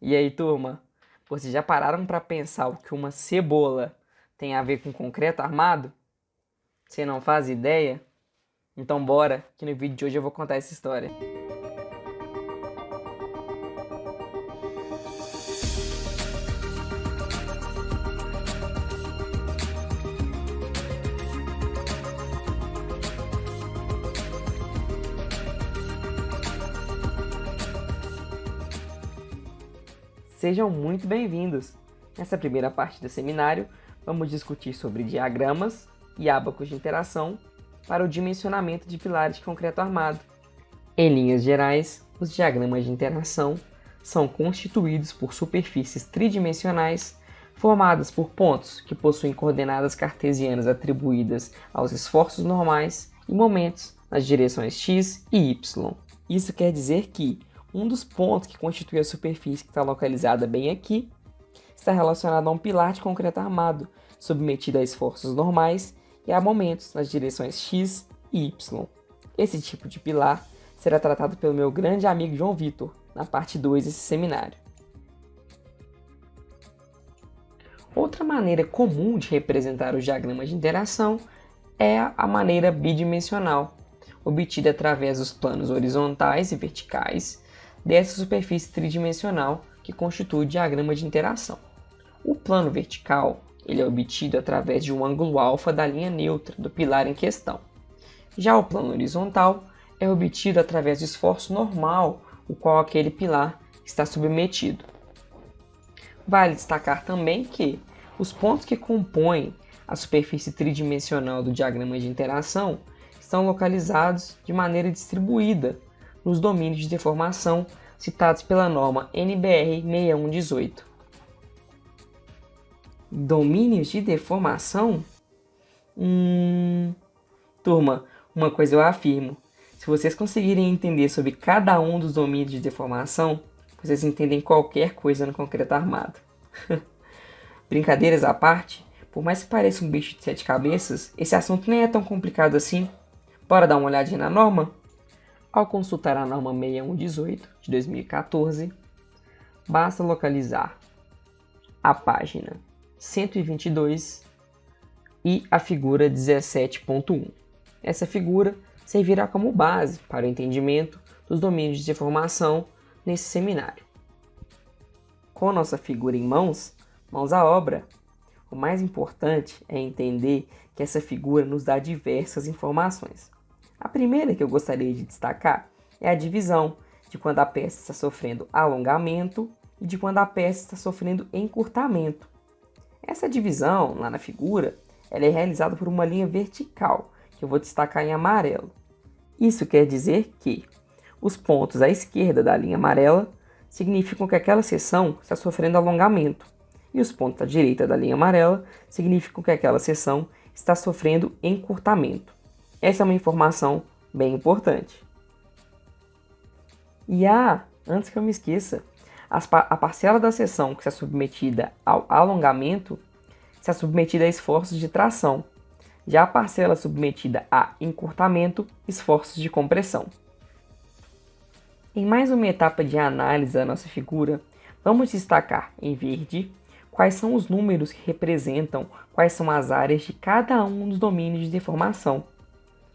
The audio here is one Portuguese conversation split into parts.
E aí, turma? Vocês já pararam para pensar o que uma cebola tem a ver com concreto armado? Você não faz ideia? Então bora, que no vídeo de hoje eu vou contar essa história. Sejam muito bem-vindos! Nessa primeira parte do seminário, vamos discutir sobre diagramas e ábacos de interação para o dimensionamento de pilares de concreto armado. Em linhas gerais, os diagramas de interação são constituídos por superfícies tridimensionais formadas por pontos que possuem coordenadas cartesianas atribuídas aos esforços normais e momentos nas direções x e y. Isso quer dizer que um dos pontos que constitui a superfície que está localizada bem aqui está relacionado a um pilar de concreto armado, submetido a esforços normais e a momentos nas direções x e y. Esse tipo de pilar será tratado pelo meu grande amigo João Vitor, na parte 2 desse seminário. Outra maneira comum de representar os diagramas de interação é a maneira bidimensional, obtida através dos planos horizontais e verticais dessa superfície tridimensional que constitui o diagrama de interação. O plano vertical ele é obtido através de um ângulo alfa da linha neutra do pilar em questão. Já o plano horizontal é obtido através do esforço normal, o qual aquele pilar está submetido. Vale destacar também que os pontos que compõem a superfície tridimensional do diagrama de interação estão localizados de maneira distribuída nos domínios de deformação citados pela norma NBR 6118. Domínios de deformação? Turma, uma coisa eu afirmo. Se vocês conseguirem entender sobre cada um dos domínios de deformação, vocês entendem qualquer coisa no concreto armado. Brincadeiras à parte, por mais que pareça um bicho de 7 cabeças, esse assunto nem é tão complicado assim. Bora dar uma olhadinha na norma? Ao consultar a norma 6118 de 2014, basta localizar a página 122 e a figura 17.1. Essa figura servirá como base para o entendimento dos domínios de deformação nesse seminário. Com nossa figura em mãos à obra, o mais importante é entender que essa figura nos dá diversas informações. A primeira que eu gostaria de destacar é a divisão de quando a peça está sofrendo alongamento e de quando a peça está sofrendo encurtamento. Essa divisão, lá na figura, ela é realizada por uma linha vertical, que eu vou destacar em amarelo. Isso quer dizer que os pontos à esquerda da linha amarela significam que aquela seção está sofrendo alongamento, e os pontos à direita da linha amarela significam que aquela seção está sofrendo encurtamento. Essa é uma informação bem importante. E antes que eu me esqueça, a parcela da seção que está submetida ao alongamento está submetida a esforços de tração. Já a parcela submetida a encurtamento, esforços de compressão. Em mais uma etapa de análise da nossa figura, vamos destacar em verde quais são os números que representam quais são as áreas de cada um dos domínios de deformação.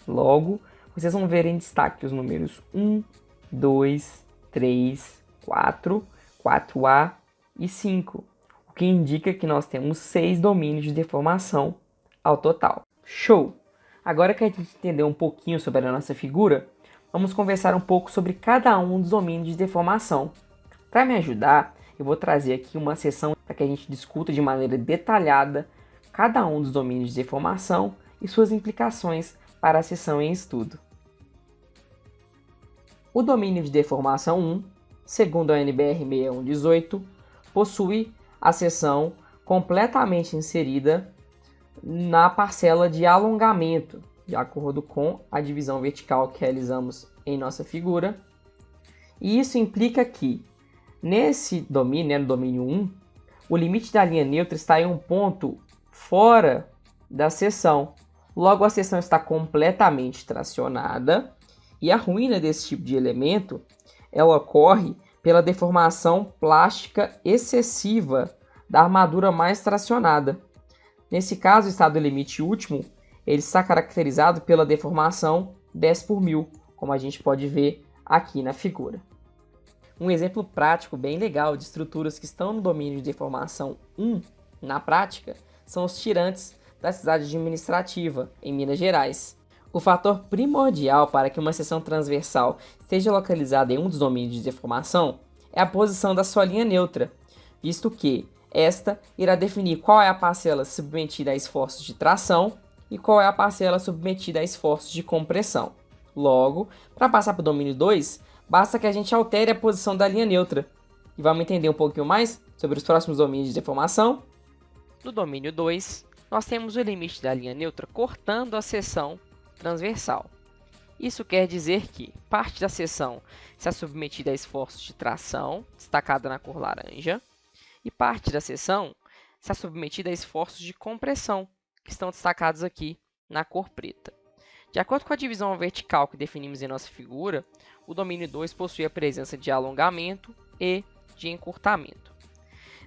Logo, vocês vão ver em destaque os números 1, 2, 3, 4, 4A e 5, o que indica que nós temos 6 domínios de deformação ao total. Show! Agora que a gente entendeu um pouquinho sobre a nossa figura, vamos conversar um pouco sobre cada um dos domínios de deformação. Para me ajudar, eu vou trazer aqui uma seção para que a gente discuta de maneira detalhada cada um dos domínios de deformação e suas implicações para a seção em estudo. O domínio de deformação 1, segundo a NBR 6118, possui a seção completamente inserida na parcela de alongamento, de acordo com a divisão vertical que realizamos em nossa figura. E isso implica que, nesse domínio, no domínio 1, o limite da linha neutra está em um ponto fora da seção. Logo, a seção está completamente tracionada e a ruína desse tipo de elemento ela ocorre pela deformação plástica excessiva da armadura mais tracionada. Nesse caso, o estado limite último ele está caracterizado pela deformação 10 por 1000, como a gente pode ver aqui na figura. Um exemplo prático bem legal de estruturas que estão no domínio de deformação 1, na prática, são os tirantes da cidade administrativa, em Minas Gerais. O fator primordial para que uma seção transversal esteja localizada em um dos domínios de deformação é a posição da sua linha neutra, visto que esta irá definir qual é a parcela submetida a esforços de tração e qual é a parcela submetida a esforços de compressão. Logo, para passar para o domínio 2, basta que a gente altere a posição da linha neutra. E vamos entender um pouquinho mais sobre os próximos domínios de deformação. No domínio 2, nós temos o limite da linha neutra cortando a seção transversal. Isso quer dizer que parte da seção está submetida a esforços de tração, destacada na cor laranja, e parte da seção está submetida a esforços de compressão, que estão destacados aqui na cor preta. De acordo com a divisão vertical que definimos em nossa figura, o domínio 2 possui a presença de alongamento e de encurtamento.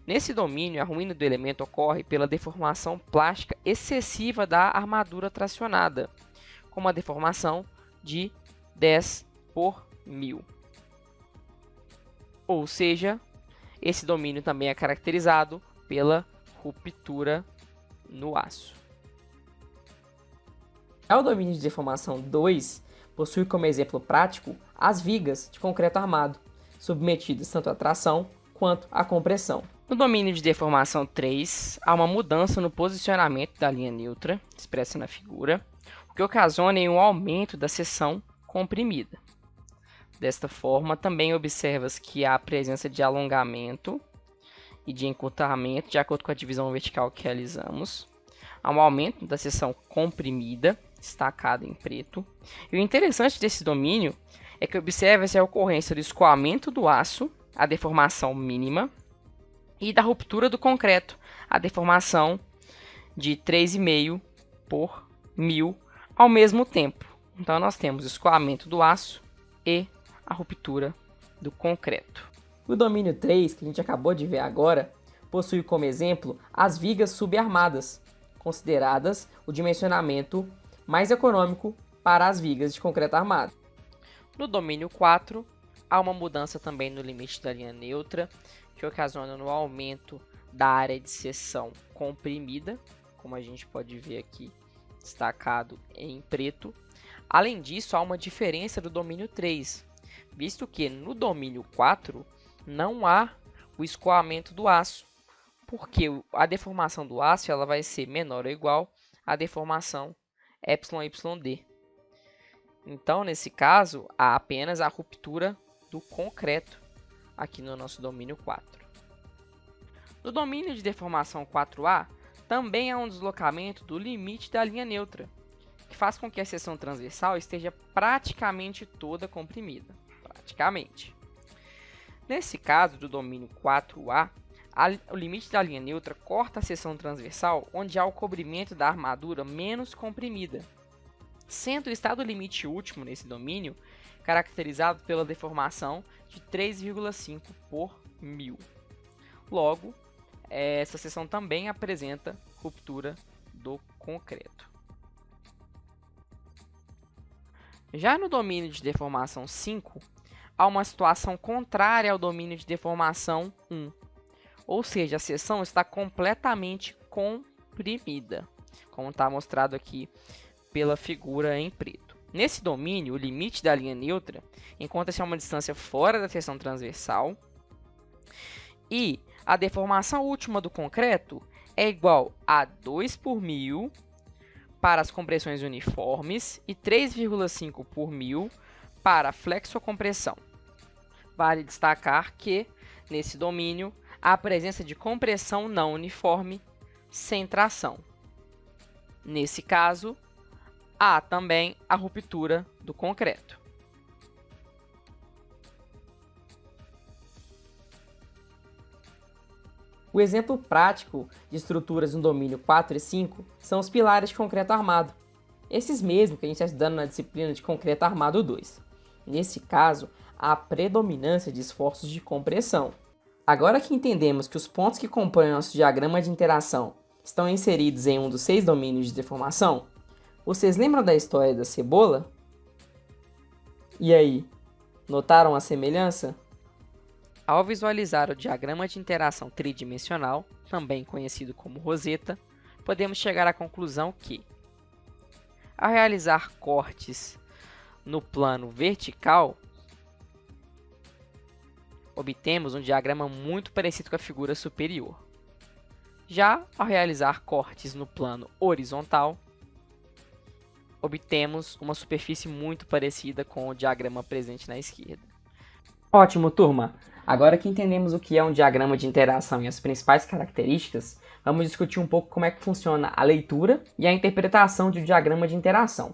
Nesse domínio, a ruína do elemento ocorre pela deformação plástica excessiva da armadura tracionada, como a deformação de 10 por 1000. Ou seja, esse domínio também é caracterizado pela ruptura no aço. Já o domínio de deformação 2 possui como exemplo prático as vigas de concreto armado, submetidas tanto à tração quanto à compressão. No domínio de deformação 3, há uma mudança no posicionamento da linha neutra, expressa na figura, o que ocasiona um aumento da seção comprimida. Desta forma, também observa-se que há a presença de alongamento e de encurtamento, de acordo com a divisão vertical que realizamos. Há um aumento da seção comprimida, destacada em preto. E o interessante desse domínio é que observa-se a ocorrência do escoamento do aço, a deformação mínima, e da ruptura do concreto, a deformação de 3,5 por 1000 ao mesmo tempo. Então, nós temos o escoamento do aço e a ruptura do concreto. O domínio 3, que a gente acabou de ver agora, possui como exemplo as vigas subarmadas, consideradas o dimensionamento mais econômico para as vigas de concreto armado. No domínio 4, há uma mudança também no limite da linha neutra, que ocasiona no aumento da área de seção comprimida, como a gente pode ver aqui destacado em preto. Além disso, há uma diferença do domínio 3, visto que no domínio 4 não há o escoamento do aço, porque a deformação do aço ela vai ser menor ou igual à deformação EYD. Então, nesse caso, há apenas a ruptura do concreto aqui no nosso domínio 4. No domínio de deformação 4A, também há um deslocamento do limite da linha neutra, que faz com que a seção transversal esteja praticamente toda comprimida. Nesse caso do domínio 4A, o limite da linha neutra corta a seção transversal onde há o cobrimento da armadura menos comprimida, sendo o estado limite último nesse domínio caracterizado pela deformação de 3,5 por 1000. Logo, essa seção também apresenta ruptura do concreto. Já no domínio de deformação 5, há uma situação contrária ao domínio de deformação 1, ou seja, a seção está completamente comprimida, como está mostrado aqui pela figura em preto. Nesse domínio, o limite da linha neutra encontra-se a uma distância fora da seção transversal e a deformação última do concreto é igual a 2 por 1000 para as compressões uniformes e 3,5 por 1000 para a flexocompressão. Vale destacar que, nesse domínio, há a presença de compressão não uniforme sem tração. Nesse caso, há também a ruptura do concreto. O exemplo prático de estruturas no domínio 4 e 5 são os pilares de concreto armado. Esses mesmos que a gente está estudando na disciplina de concreto armado 2. Nesse caso, a predominância de esforços de compressão. Agora que entendemos que os pontos que compõem nosso diagrama de interação estão inseridos em um dos 6 domínios de deformação, vocês lembram da história da cebola? E aí, notaram a semelhança? Ao visualizar o diagrama de interação tridimensional, também conhecido como roseta, podemos chegar à conclusão que, ao realizar cortes no plano vertical, obtemos um diagrama muito parecido com a figura superior. Já ao realizar cortes no plano horizontal, obtemos uma superfície muito parecida com o diagrama presente na esquerda. Ótimo, turma! Agora que entendemos o que é um diagrama de interação e as principais características, vamos discutir um pouco como é que funciona a leitura e a interpretação de um diagrama de interação.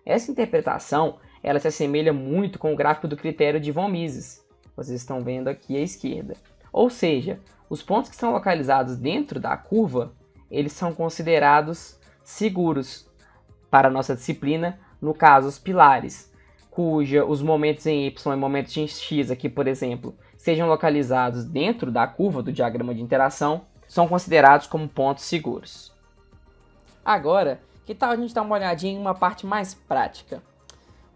Essa interpretação ela se assemelha muito com o gráfico do critério de von Mises. Vocês estão vendo aqui à esquerda. Ou seja, os pontos que estão localizados dentro da curva, eles são considerados seguros para a nossa disciplina, no caso os pilares, cuja os momentos em y e momentos em x aqui, por exemplo, sejam localizados dentro da curva do diagrama de interação, são considerados como pontos seguros. Agora, que tal a gente dar uma olhadinha em uma parte mais prática?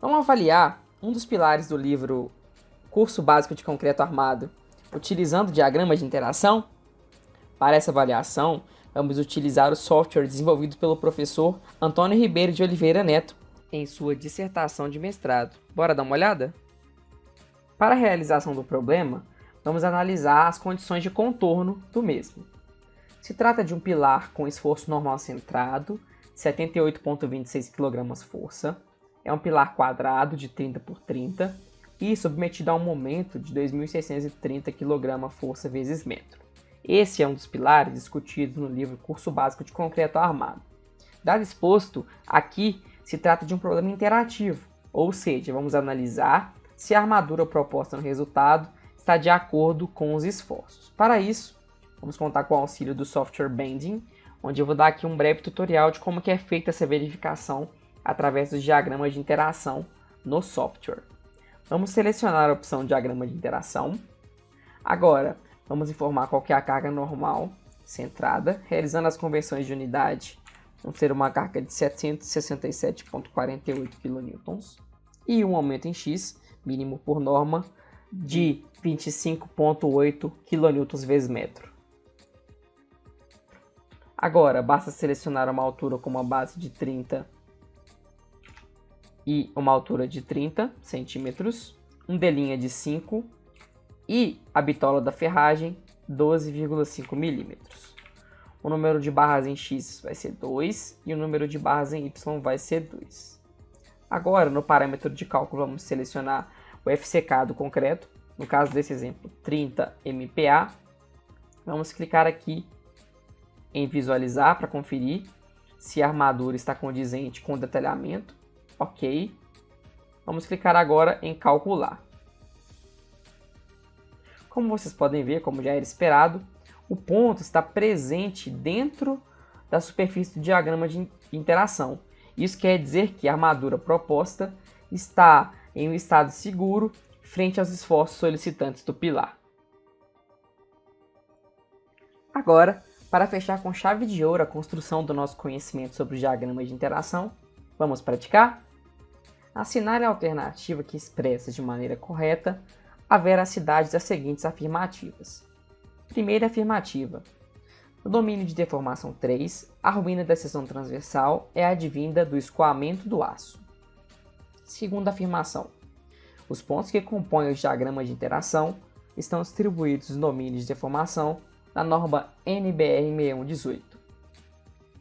Vamos avaliar um dos pilares do livro Curso Básico de Concreto Armado, utilizando diagramas de interação? Para essa avaliação, vamos utilizar o software desenvolvido pelo professor Antônio Ribeiro de Oliveira Neto, em sua dissertação de mestrado. Bora dar uma olhada? Para a realização do problema, vamos analisar as condições de contorno do mesmo. Se trata de um pilar com esforço normal centrado, 78,26 kg força, é um pilar quadrado de 30 por 30 e submetido a um momento de 2.630 kg força vezes metro. Esse é um dos pilares discutidos no livro Curso Básico de Concreto Armado. Dado exposto, aqui se trata de um problema interativo, ou seja, vamos analisar se a armadura proposta no resultado está de acordo com os esforços. Para isso, vamos contar com o auxílio do software Bending, onde eu vou dar aqui um breve tutorial de como que é feita essa verificação através dos diagramas de interação no software. Vamos selecionar a opção Diagrama de Interação. Agora, vamos informar qual que é a carga normal centrada, realizando as conversões de unidade. Vamos ter uma carga de 767,48 kN e um aumento em x, mínimo por norma, de 25,8 kN vezes metro. Agora, basta selecionar uma altura com uma base de 30 e uma altura de 30 centímetros, um delinha de 5 e a bitola da ferragem 12,5 milímetros. O número de barras em x vai ser 2 e o número de barras em y vai ser 2. Agora, no parâmetro de cálculo, vamos selecionar o FCK do concreto, no caso desse exemplo, 30 MPa. Vamos clicar aqui em visualizar para conferir se a armadura está condizente com o detalhamento. Ok. Vamos clicar agora em calcular. Como vocês podem ver, como já era esperado, o ponto está presente dentro da superfície do diagrama de interação. Isso quer dizer que a armadura proposta está em um estado seguro frente aos esforços solicitantes do pilar. Agora, para fechar com chave de ouro a construção do nosso conhecimento sobre os diagramas de interação, vamos praticar? Assinale a alternativa que expressa de maneira correta a veracidade das seguintes afirmativas. Primeira afirmativa. No domínio de deformação 3, a ruína da seção transversal é advinda do escoamento do aço. Segunda afirmação. Os pontos que compõem os diagramas de interação estão distribuídos nos domínios de deformação da norma NBR 6118.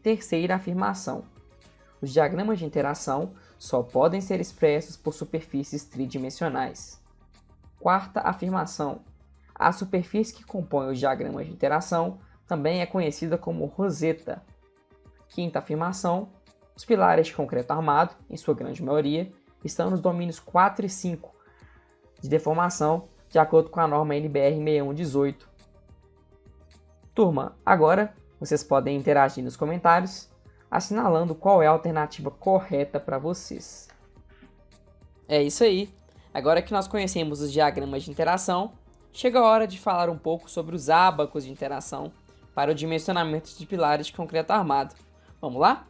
Terceira afirmação. Os diagramas de interação só podem ser expressos por superfícies tridimensionais. Quarta afirmação. A superfície que compõe os diagramas de interação também é conhecida como roseta. Quinta afirmação. Os pilares de concreto armado, em sua grande maioria, estão nos domínios 4 e 5 de deformação, de acordo com a norma NBR 6118. Turma, agora vocês podem interagir nos comentários, assinalando qual é a alternativa correta para vocês. É isso aí. Agora que nós conhecemos os diagramas de interação, chega a hora de falar um pouco sobre os ábacos de interação para o dimensionamento de pilares de concreto armado. Vamos lá?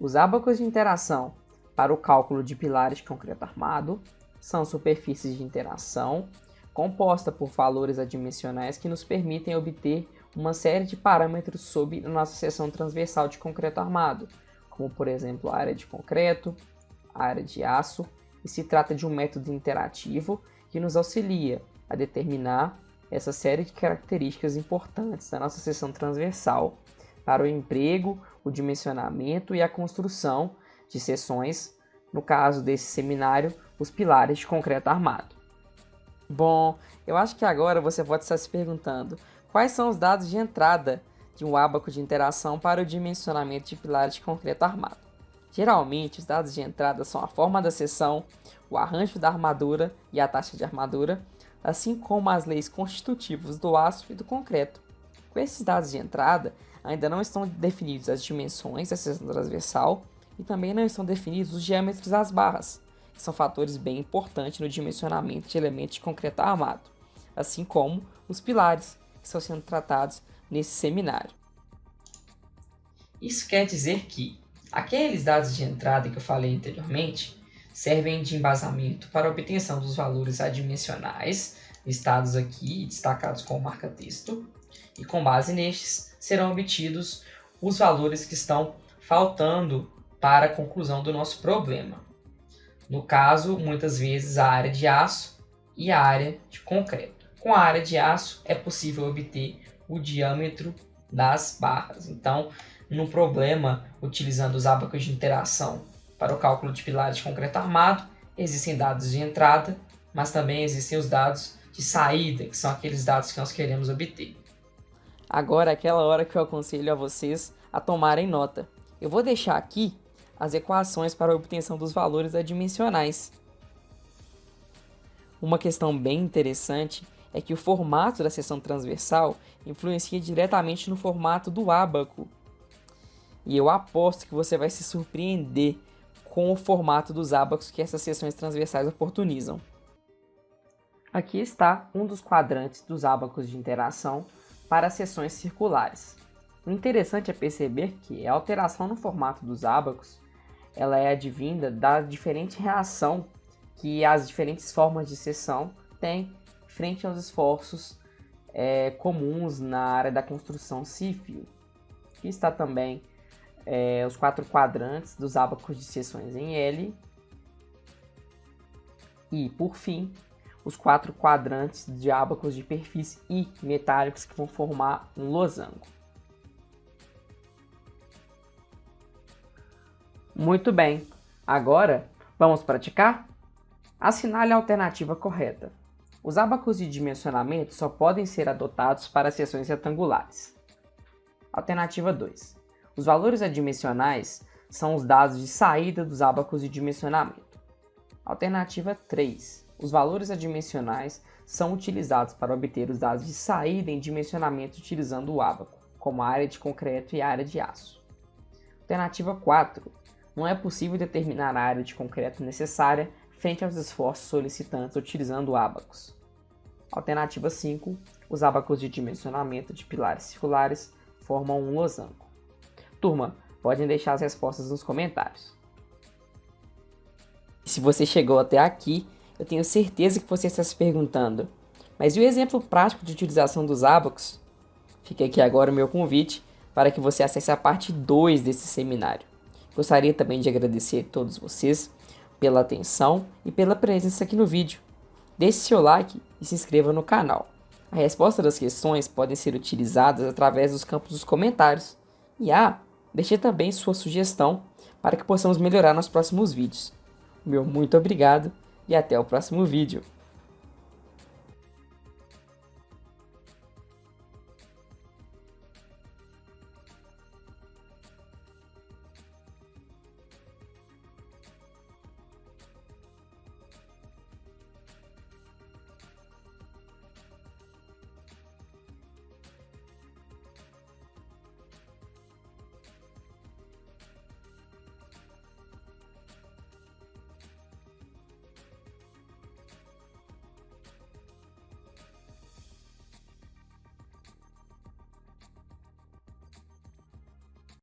Os ábacos de interação para o cálculo de pilares de concreto armado são superfícies de interação composta por valores adimensionais que nos permitem obter uma série de parâmetros sob a nossa seção transversal de concreto armado, como por exemplo a área de concreto, a área de aço, e se trata de um método interativo que nos auxilia a determinar essa série de características importantes da nossa seção transversal para o emprego, o dimensionamento e a construção de seções, no caso desse seminário, os pilares de concreto armado. Bom, eu acho que agora você pode estar se perguntando quais são os dados de entrada de um ábaco de interação para o dimensionamento de pilares de concreto armado. Geralmente, os dados de entrada são a forma da seção, o arranjo da armadura e a taxa de armadura, assim como as leis constitutivas do aço e do concreto. Com esses dados de entrada, ainda não estão definidas as dimensões da seção transversal e também não estão definidos os diâmetros das barras, que são fatores bem importantes no dimensionamento de elementos de concreto armado, assim como os pilares, que estão sendo tratados nesse seminário. Isso quer dizer que aqueles dados de entrada que eu falei anteriormente servem de embasamento para a obtenção dos valores adimensionais, listados aqui e destacados com marca-texto, e com base nestes serão obtidos os valores que estão faltando para a conclusão do nosso problema. No caso, muitas vezes a área de aço e a área de concreto. Com a área de aço é possível obter o diâmetro das barras. Então, no problema, utilizando os ábacos de interação para o cálculo de pilares de concreto armado, existem dados de entrada, mas também existem os dados de saída, que são aqueles dados que nós queremos obter. Agora é aquela hora que eu aconselho a vocês a tomarem nota. Eu vou deixar aqui as equações para a obtenção dos valores adimensionais. Uma questão bem interessante é que o formato da seção transversal influencia diretamente no formato do ábaco. E eu aposto que você vai se surpreender com o formato dos ábacos que essas seções transversais oportunizam. Aqui está um dos quadrantes dos ábacos de interação para as seções circulares. O interessante é perceber que a alteração no formato dos ábacos ela é advinda da diferente reação que as diferentes formas de seção têm frente aos esforços comuns na área da construção civil. Aqui está também os 4 quadrantes dos ábacos de seções em L e, por fim, os 4 quadrantes de ábacos de perfis I metálicos que vão formar um losango. Muito bem, agora vamos praticar? Assinale a alternativa correta. Os ábacos de dimensionamento só podem ser adotados para seções retangulares. Alternativa 2. Os valores adimensionais são os dados de saída dos ábacos de dimensionamento. Alternativa 3. Os valores adimensionais são utilizados para obter os dados de saída em dimensionamento utilizando o ábaco, como a área de concreto e a área de aço. Alternativa 4. Não é possível determinar a área de concreto necessária frente aos esforços solicitantes utilizando ábacos. Alternativa 5. Os ábacos de dimensionamento de pilares circulares formam um losango. Turma, podem deixar as respostas nos comentários. E se você chegou até aqui, eu tenho certeza que você está se perguntando, mas e o exemplo prático de utilização dos ábacos? Fica aqui agora o meu convite para que você acesse a parte 2 desse seminário. Gostaria também de agradecer a todos vocês pela atenção e pela presença aqui no vídeo. Deixe seu like e se inscreva no canal. A resposta das questões podem ser utilizadas através dos campos dos comentários. E deixe também sua sugestão para que possamos melhorar nos próximos vídeos. Meu muito obrigado e até o próximo vídeo.